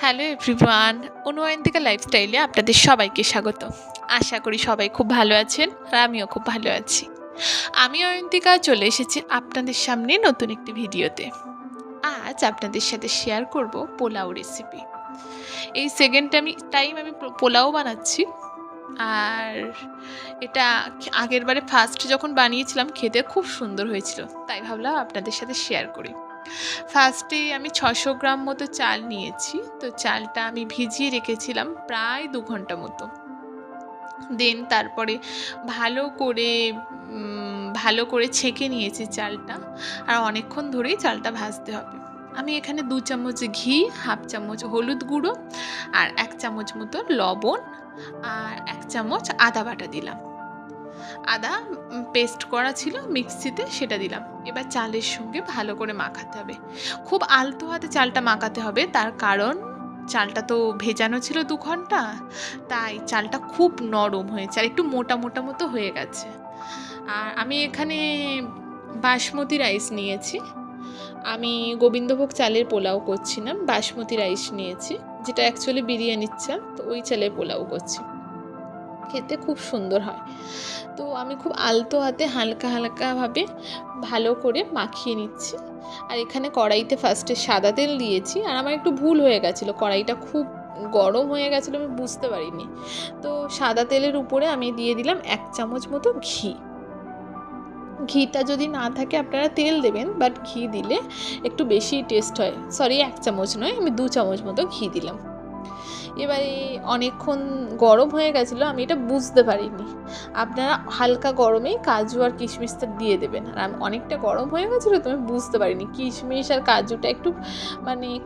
Hello everyone, অনুয়ন্তিকা লাইফস্টাইলে আপনাদের সবাইকে স্বাগত। আশা করি সবাই খুব ভালো আছেন আর আমিও খুব ভালো আছি। আমি অয়ন্তিকা চলে এসেছি আপনাদের সামনে নতুন একটি ভিডিওতে। আজ আপনাদের সাথে শেয়ার করব পোলাও রেসিপি। এই সেকেন্ড টাইম আমি পোলাও বানাচ্ছি। আর এটা আগের বারে ফার্স্ট যখন বানিয়েছিলাম খেতে খুব সুন্দর হয়েছিল, তাই ভাবলাম আপনাদের সাথে শেয়ার করি। ফার্স্টে আমি 600 গ্রাম মতো চাল নিয়েছি। তো চালটা আমি ভিজিয়ে রেখেছিলাম প্রায় 2 ঘন্টা মতো। দেন তারপরে ভালো করে ছেঁকে নিয়েছি চালটা। আর অনেকক্ষণ ধরেই চালটা ভাজতে হবে। আমি এখানে 2 চামচ ঘি, হাফ চামচ হলুদ গুঁড়ো আর 1 চামচ মতো লবণ আর 1 চামচ আদা বাটা দিলাম। আদা পেস্ট করা ছিল মিক্সিতে, সেটা দিলাম। এবার চালের সঙ্গে ভালো করে মাখাতে হবে। খুব আলতো হাতে চালটা মাখাতে হবে, তার কারণ চালটা তো ভেজানো ছিল 2 ঘন্টা, তাই চালটা খুব নরম হয়েছে আর একটু মোটা মোটা মতো হয়ে গেছে। আর আমি এখানে বাসমতি রাইস নিয়েছি। আমি গোবিন্দভোগ চালের পোলাও করছি না, বাসমতি রাইস নিয়েছি, যেটা অ্যাকচুয়ালি বিরিয়ানির চাল, তো ওই চালের পোলাও করছি। খেতে খুব সুন্দর হয়। তো আমি খুব আলতো হাতে হালকা হালকাভাবে ভালো করে মাখিয়ে নিচ্ছি। আর এখানে কড়াইতে ফার্স্টে সাদা তেল দিয়েছি। আর আমার একটু ভুল হয়ে গেছিলো, কড়াইটা খুব গরম হয়ে গেছিলো, আমি বুঝতে পারিনি। তো সাদা তেলের উপরে আমি দিয়ে দিলাম 1 চামচ মতো ঘি। ঘিটা যদি না থাকে আপনারা তেল দেবেন, বাট ঘি দিলে একটু বেশি টেস্ট হয়। সরি, 1 চামচ নয়, আমি 2 চামচ মতো ঘি দিলাম। এবারে অনেকক্ষণ গরম হয়ে গেছিলো, আমি এটা বুঝতে পারিনি। আপনারা হালকা গরমেই কাজু আর কিশমিশটা দিয়ে দেবেন। আর আমি অনেকটা গরম হয়ে গেছিলো তো আমি বুঝতে পারিনি, কিশমিশ আর কাজুটা একটু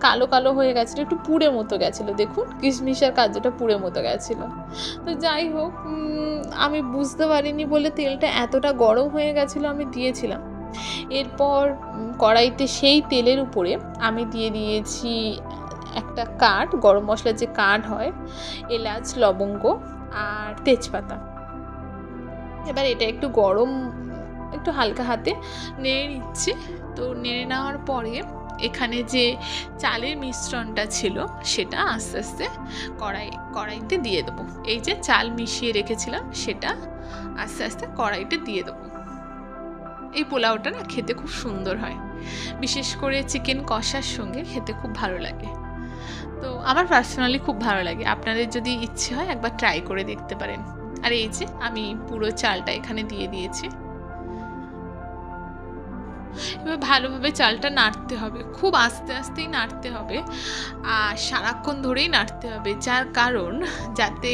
কালো কালো হয়ে গেছিলো, একটু পুড়ে মতো গেছিলো। দেখুন, কিশমিশ আর কাজুটা পুড়ে মতো গেছিলো। তো যাই হোক, আমি বুঝতে পারিনি বলে তেলটা এতটা গরম হয়ে গেছিলো, আমি দিয়েছিলাম। এরপর কড়াইতে সেই তেলের উপরে আমি দিয়ে দিয়েছি একটা কাঠ, গরম মশলার যে কাঠ হয়, এলাচ, লবঙ্গ আর তেজপাতা। এবার এটা একটু একটু হালকা হাতে নেড়ে নিচ্ছি। তো নেড়ে নেওয়ার পরে এখানে যে চালের মিশ্রণটা ছিল সেটা আস্তে আস্তে কড়াইতে দিয়ে দেবো। এই যে চাল মিশিয়ে রেখেছিলাম সেটা আস্তে আস্তে কড়াইতে দিয়ে দেবো। এই পোলাওটা না খেতে খুব সুন্দর হয়, বিশেষ করে চিকেন কষার সঙ্গে খেতে খুব ভালো লাগে। তো আমার পার্সোনালি খুব ভালো লাগে। আপনাদের যদি ইচ্ছে হয় একবার ট্রাই করে দেখতে পারেন। আর এই যে আমি পুরো চালটা এখানে দিয়ে দিয়েছি। এবার ভালোভাবে চালটা নাড়তে হবে, খুব আস্তে আস্তেই নাড়তে হবে আর সারাক্ষণ ধরেই নাড়তে হবে, যার কারণ যাতে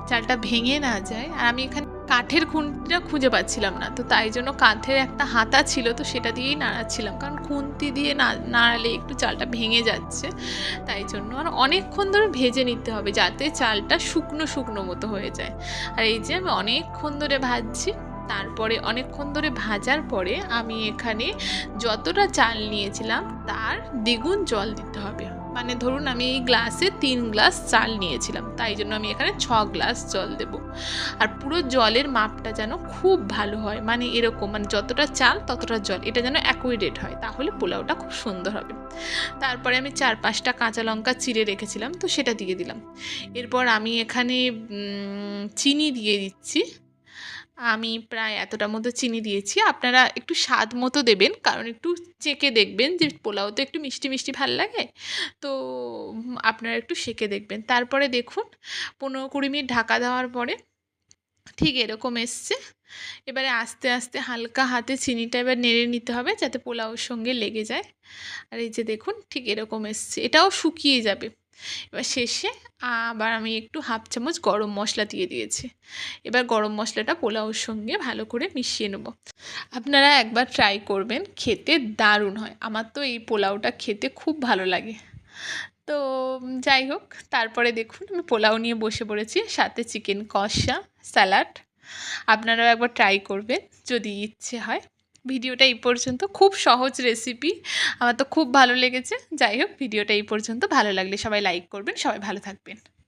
চালটা ভেঙে না যায়। আর আমি এখানে কাঠের খুন্তিটা খুঁজে পাচ্ছিলাম না, তো তাই জন্য কাঠের একটা হাতা ছিল, তো সেটা দিয়েই নাড়াচ্ছিলাম, কারণ খুন্তি দিয়ে নাড়ালে একটু চালটা ভেঙে যাচ্ছে, তাই জন্য। আর অনেকক্ষণ ধরে ভেজে নিতে হবে যাতে চালটা শুকনো শুকনো মতো হয়ে যায়। আর এই যে আমি অনেকক্ষণ ধরে ভাজছি। তারপরে অনেকক্ষণ ধরে ভাজার পরে আমি এখানে যতটা চাল নিয়েছিলাম তার দ্বিগুণ জল দিতে হবে। ধরুন আমি এই গ্লাসে 3 গ্লাস চাল নিয়েছিলাম, তাই জন্য আমি এখানে 6 গ্লাস জল দেব। আর পুরো জলের মাপটা যেন খুব ভালো হয়, এরকম যতটা চাল ততটা জল, এটা যেন অ্যাকুরেট হয়, তাহলে পোলাওটা খুব সুন্দর হবে। তারপরে আমি 4-5টা কাঁচা লঙ্কা চিড়ে রেখেছিলাম, তো সেটা দিয়ে দিলাম। এরপর আমি এখানে চিনি দিয়ে দিচ্ছি। আমি প্রায় এতটা মতো চিনি দিয়েছি। আপনারা একটু স্বাদ মতো দেবেন, কারণ একটু চেখে দেখবেন যে পোলাও তো একটু মিষ্টি মিষ্টি ভাল লাগে, তো আপনারা একটু সেঁকে দেখবেন। তারপরে দেখুন 15-20 মিনিট ঢাকা দেওয়ার পরে ঠিক এরকম এসছে। এবারে আস্তে আস্তে হালকা হাতে চিনিটা এবার নেড়ে নিতে হবে যাতে পোলাওর সঙ্গে লেগে যায়। আর এই যে দেখুন ঠিক এরকম এসছে, এটাও শুকিয়ে যাবে। এবার শেষে আবার আমি একটু হাফ চামচ গরম মশলা দিয়ে দিয়েছি। এবার গরম মশলাটা পোলাওর সঙ্গে ভালো করে মিশিয়ে নেব। আপনারা একবার ট্রাই করবেন, খেতে দারুণ হয়। আমার তো এই পোলাওটা খেতে খুব ভালো লাগে। তো যাই হোক, তারপরে দেখুন আমি পোলাও নিয়ে বসে পড়েছি, সাথে চিকেন কষা, স্যালাড। আপনারাও একবার ট্রাই করবেন যদি ইচ্ছে হয়। ভিডিওটা এই পর্যন্ত, খুব সহজ রেসিপি, আমার তো খুব ভালো লেগেছে। যাই হোক, ভিডিওটা এই পর্যন্ত। ভালো লাগলে সবাই লাইক করবেন। সবাই ভালো থাকবেন।